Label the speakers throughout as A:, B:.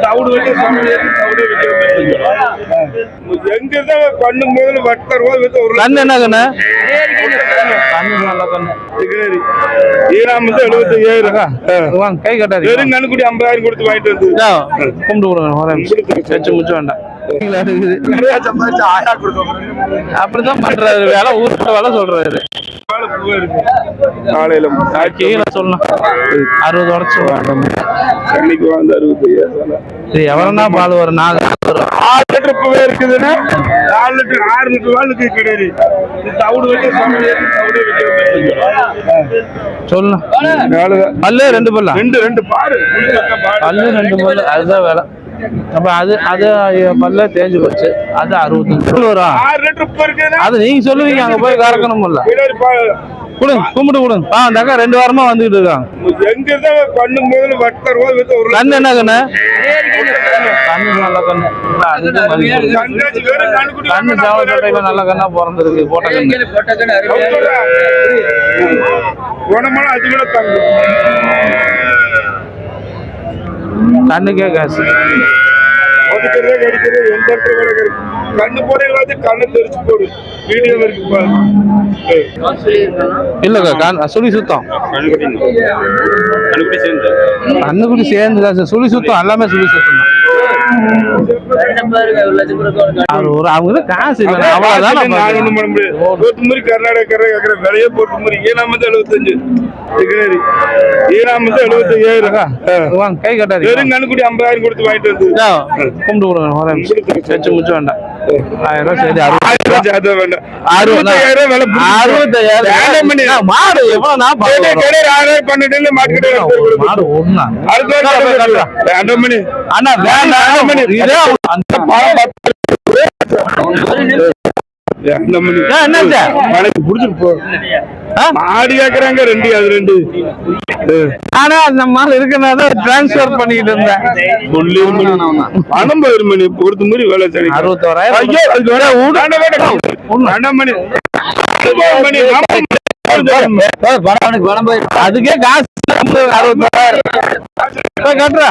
A: தவிடு வச்சு தவிடு எங்கதான் பண்ணு முதல்ல வட்ட ரூபா ஒரு
B: கண்ணு என்ன கண்ணு
A: கண்ணு நல்ல கண்ணு ஈராமத்து 75,000
B: வாங்க கை கட்டாது
A: வெறும் கண்ணுக்குடி 50,000 கொடுத்து வாங்கிட்டு வந்து
B: கும்பிட்டு கொடுங்க வச்சு முச்சு வேண்டாம் அப்படிதான் பண்றாரு வேலை ஊருக்கு வேலை சொல்றாரு
A: காலையில
B: கீழே சொல்லணும் 60 உடச்சு
A: கண்ணிக்கு வந்து 65,000
B: எவ்வளவுனா பால் வரும் 4
A: லிட்டர் இப்பவே இருக்குதுன்னா 4 லிட்டர் 6 லிட்டர் பாலுக்கு கிடையாது தவிடு வச்சு
B: சொல்லணும் பல்லு 2 பல்லா
A: ரெண்டு பாரு
B: பல்லு 2 பல்லு அதுதான் வேலை அப்ப அது பல்ல தேஞ்சு போச்சு அது 65 வரும்
A: 6 லிட்டர் இப்ப இருக்குதுன்னா
B: அது நீங்க சொல்லுவீங்க அங்க போய் கறக்கணும்ல கொடுங்க கும்பிட்டு கொடுங்க பாண்டாக்கா 2 வாரமா வந்துகிட்டு இருக்காங்க
A: எங்கதான் பண்ணு முதல்ல வட்ட ரூபா ஒரு
B: கண்ணு என்ன கண்ணு கண்ணு நல்ல கண்ணு கண்ணு சேவல் நல்ல கண்ணா பிறந்திருக்கு போட்ட கண்ணு
A: குணமெல்லாம் அது கூட தங்க
B: கண்ணுக்கே காசு
A: ஒதுக்கிறதே கிடைக்கிறது எந்த இடத்துல கண்ணு போட கண்ணு தெரிச்சு போடு வீடியோ இருக்கு
B: இல்லக்கா சுழி சுத்தம் கண்ணுக்குடி சேர்ந்து காசு சுழி சுத்தம் எல்லாமே சுழி சுத்தம் அவங்க காசு இல்லை அவ்வளவுதான்
A: கர்நாடக விலையே போட்டு ஈராமத்து 75 ஈராமத்து 75,000
B: வாங்க கை கட்டாது
A: வெறும் கண்ணுக்குடி 50,000 கொடுத்து வாங்கிட்டு வந்து
B: கும்பிட்டு கொடுங்க வச்சு முச்சு வேண்டாம் 1000 சரி
A: 60,000 வேண்டாம் 65,000
B: மாடு எவ்வளவு மாடு ஒண்ணா அண்ணா
A: மாடி கேக்குறாங்க 2 அது 2
B: ஆனா அந்த மாதிரி இருக்கனால டிரான்ஸ்பர் பண்ணிட்டு இருந்தேன்
A: பணம் மணி பொறுத்து மாதிரி வேலை
B: 61,000 அதுக்கே காசு 60,000 கட்டுறா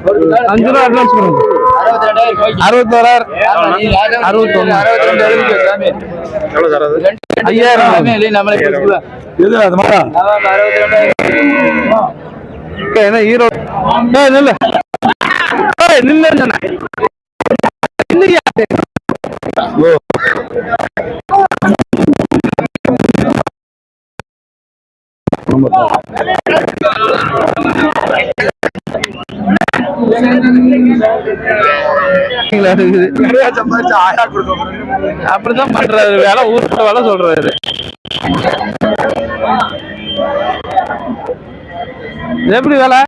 B: 5 ரூபா அட்வான்ஸ் கொடுங்க 61,000 என்ன ஹீரோ நில்ல அப்படிதான் பண்றாரு வேலை ஊருக்கு வேலை சொல்றாரு எப்படி வேலை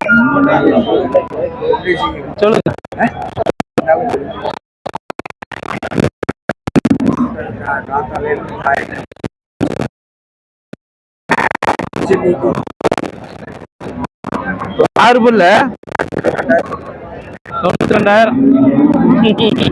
B: சொல்லுங்க ஆறு புல்ல 92,000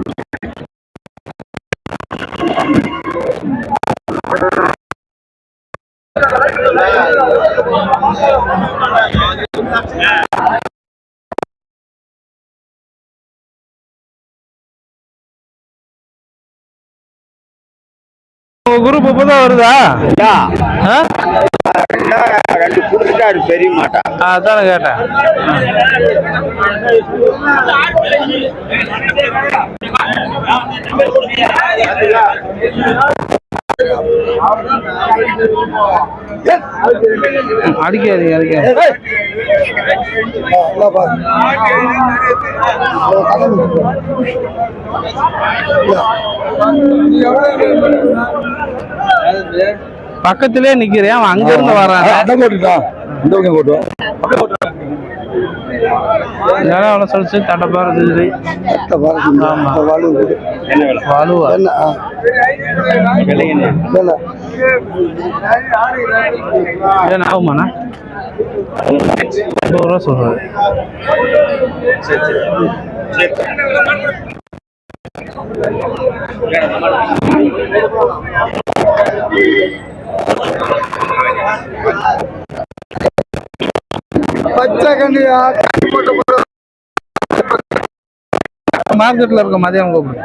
B: குரூப் இப்பதான் வருதா
A: குடுத்துட்டாரு பெரிய மாட்டா
B: அதான கேட்டேன் அடிக்காதீங்க பக்கத்திலே நிக்கிறேன் அவன் அங்க இருந்து வரான் சொல்லிச்சு தட்டப்பாரு ஆகுமாண்ணா 50 ரூபா சொல்றாரு
A: பச்சை கண்ணியா
B: மார்க்கெட்ல இருக்க மதியம் கூப்பிடு.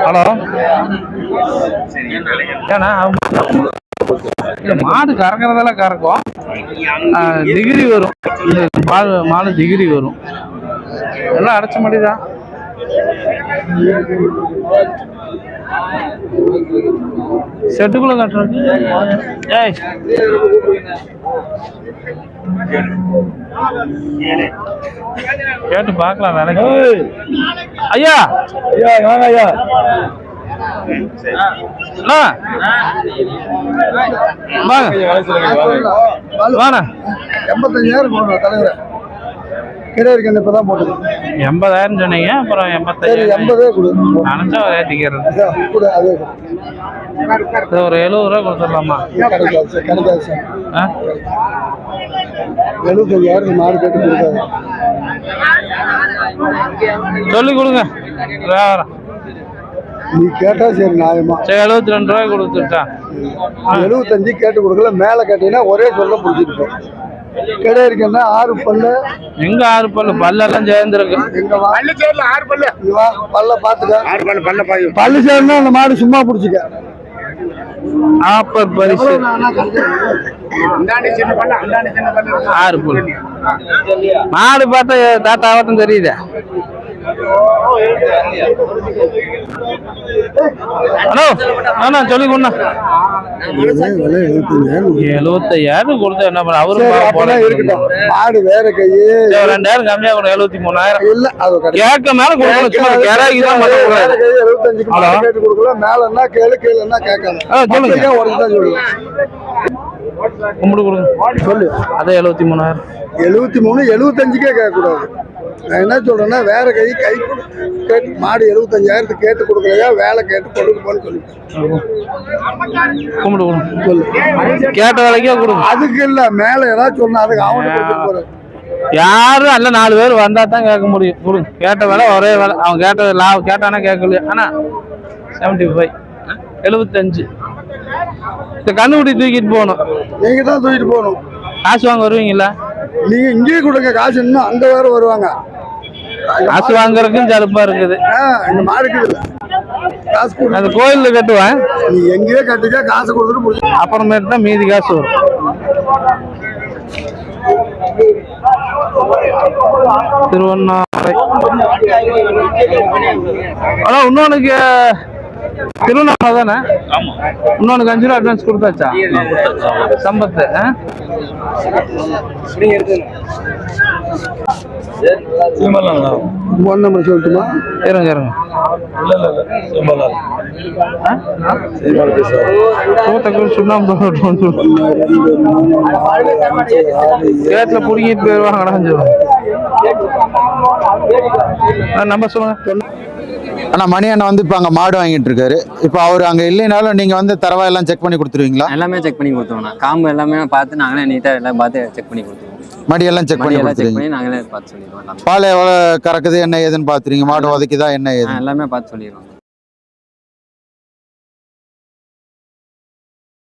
B: ஹலோ ஏன்னா இந்த மாடு கறக்கிறதெல்லாம் கறக்கும். டிகிரி வரும், இந்த மாடு டிகிரி வரும். எல்லாம் அடைச்ச மாடிதான். செட்டுக்குள்ள கட்டுறது. ஏய் கேட்டு பார்க்கலாம் வேலைக்கு. ஐயா
A: ஐயா வாங்க ஐயா.
B: அண்ணா, வாங்க வாண்ணா.
C: 85,000 போடுறோம் தலைவர். கிடையாது இப்பதான் போட்டது.
B: 80,000 சொன்னீங்க, அப்புறம் 85,000
C: 80 கொடு.
B: நினைச்சா ஏற்றிக்கிறது.
C: கொடு அதே
B: ஒரு 70 ரூபா கொடுத்துடலாமா?
C: கிடைக்காது கிடைக்காது சார்.
B: ஆ
C: 75,000 மார்க்கெட்டு கொடுக்காது.
B: சொல்லி கொடுங்க வியாபாரம்.
C: நீ கேட்டா சரி நியாயமா.
B: சரி 72 ரூபாய் கொடுத்துட்டா.
C: 75 கேட்டு கொடுக்கல. மேலே கேட்டீங்கன்னா ஒரே சொல்ல பிடிச்சிட்டு போ. கிடையாது இருக்குன்னா 6 பல்லு.
B: எங்க 6 பல்லு? பல்லெல்லாம் சேர்ந்துருக்கு.
C: எங்க வா
A: பல்லு சேர்ல 6 பல்லு.
C: இங்க வா பல்ல பாத்துக்க.
A: 6 பல்லு பல்ல பாய்.
C: பல்லு சேர்னா அந்த மாடு சும்மா பிடிச்சிக்க.
B: ஆப்பர் பரிசு
A: அந்தாண்டி சின்ன பல்லு, அந்தாண்டி சின்ன பல்லு.
B: 6 பல்லு. மாடு பார்த்தா தாத்தாவட்டும் தெரியுதே. ஹலோ அண்ணா சொல்லி கொண்டா. 75,000 கொடுத்தா என்ன பண்ண? அவரும்
C: இருக்கட்டும். மாடு வேற கையே
B: 2,000 கம்மியா கொடுங்க. 73,000
C: இல்ல. அது
B: கேட்க மேல கொடுக்கணும். சும்மா கிராக்கி தான் பண்ண கூடாது.
C: 75
B: ஹலோ
C: கேட்டு கொடுக்கல. மேலன்னா கேளு, கீழன்னா கேட்காத.
B: சொல்லுங்க.
C: உடச்சுதான் சொல்லுவேன்.
B: கும்பிடு கொடுங்க.
C: சொல்லு.
B: அதே 73,000.
C: 73 75க்கே கேட்கக்கூடாது. நான் என்ன சொல்றேன்னா வேற கை கேட்டு மாடு 75,000 கேட்டு கொடுக்கலையா, வேலை கேட்டு கொடுக்குப்பான்னு சொல்லி
B: கும்பிடு கொடுங்க.
C: சொல்லு.
B: கேட்ட வேலைக்கே கொடுங்க.
C: அதுக்கு இல்ல, மேல ஏதாவது சொன்னா அதுக்கு அவனுக்கு போறேன்.
B: யாரும் அல்ல 4 பேர் வந்தா தான் கேட்க முடியும். கொடுங்க. கேட்ட வேலை ஒரே வேலை. அவன் கேட்டானா கேட்கலையா? ஆனா 75 75. இந்த கண்ணுக்குட்டி தூக்கிட்டு போகணும்.
C: நீங்க தான் தூக்கிட்டு போகணும்.
B: காசு வாங்க வருவீங்களா?
C: நீங்க இங்கேயே கொடுங்க காசு. இன்னும் அங்க வேற வருவாங்க.
B: காசு வாங்குறதுக்கும் சலுப்பா இருக்குது.
C: இந்த மாடுக்கு இல்ல காசு கொடு.
B: அந்த கோயில்ல கட்டுவேன்.
C: நீ எங்கேயே கட்டிக்க, காசு கொடுத்துட்டு முடிச்சு.
B: அப்புறமேட்டு தான் மீதி காசு வரும். திருவண்ணாமலை. ஆனா இன்னொன்னுக்கு திருவண்ணாமலை தானே? இன்னொன்னு 5 ரூபா அட்வான்ஸ் கொடுத்தாச்சா? சம்பத்து
C: ஒன் நம்பர் சொல்லட்டுமா?
B: இருங்க இருங்க. சுண்ணாம்பு கேட்ல புடிங்கிட்டு போயிருவாங்க. நம்பர் சொல்லுங்க.
D: அண்ணா மணி அண்ணா வந்து இப்போ அங்கே மாடு வாங்கிட்டு இருக்காரு. இப்போ அவர் அங்கே இல்லைனாலும் நீங்கள் வந்து தரவா எல்லாம் செக் பண்ணி கொடுத்துருவீங்களா?
E: எல்லாமே செக் பண்ணி கொடுத்துருவோம். காம்பு எல்லாமே பார்த்து நாங்களே நீட்டாக எல்லாம் பார்த்து செக் பண்ணி கொடுத்துருவோம்.
D: மடியெல்லாம் செக் பண்ணி
E: செக்
D: கொடுத்துருவீங்க.
E: பண்ணி நாங்களே பார்த்து சொல்லிடுவோம்.
D: பால் எவ்வளோ கறக்குது என்ன ஏதுன்னு பார்த்துருங்க. மாடு உதைக்குதா என்ன ஏது
E: எல்லாமே பார்த்து சொல்லிடுவோம்.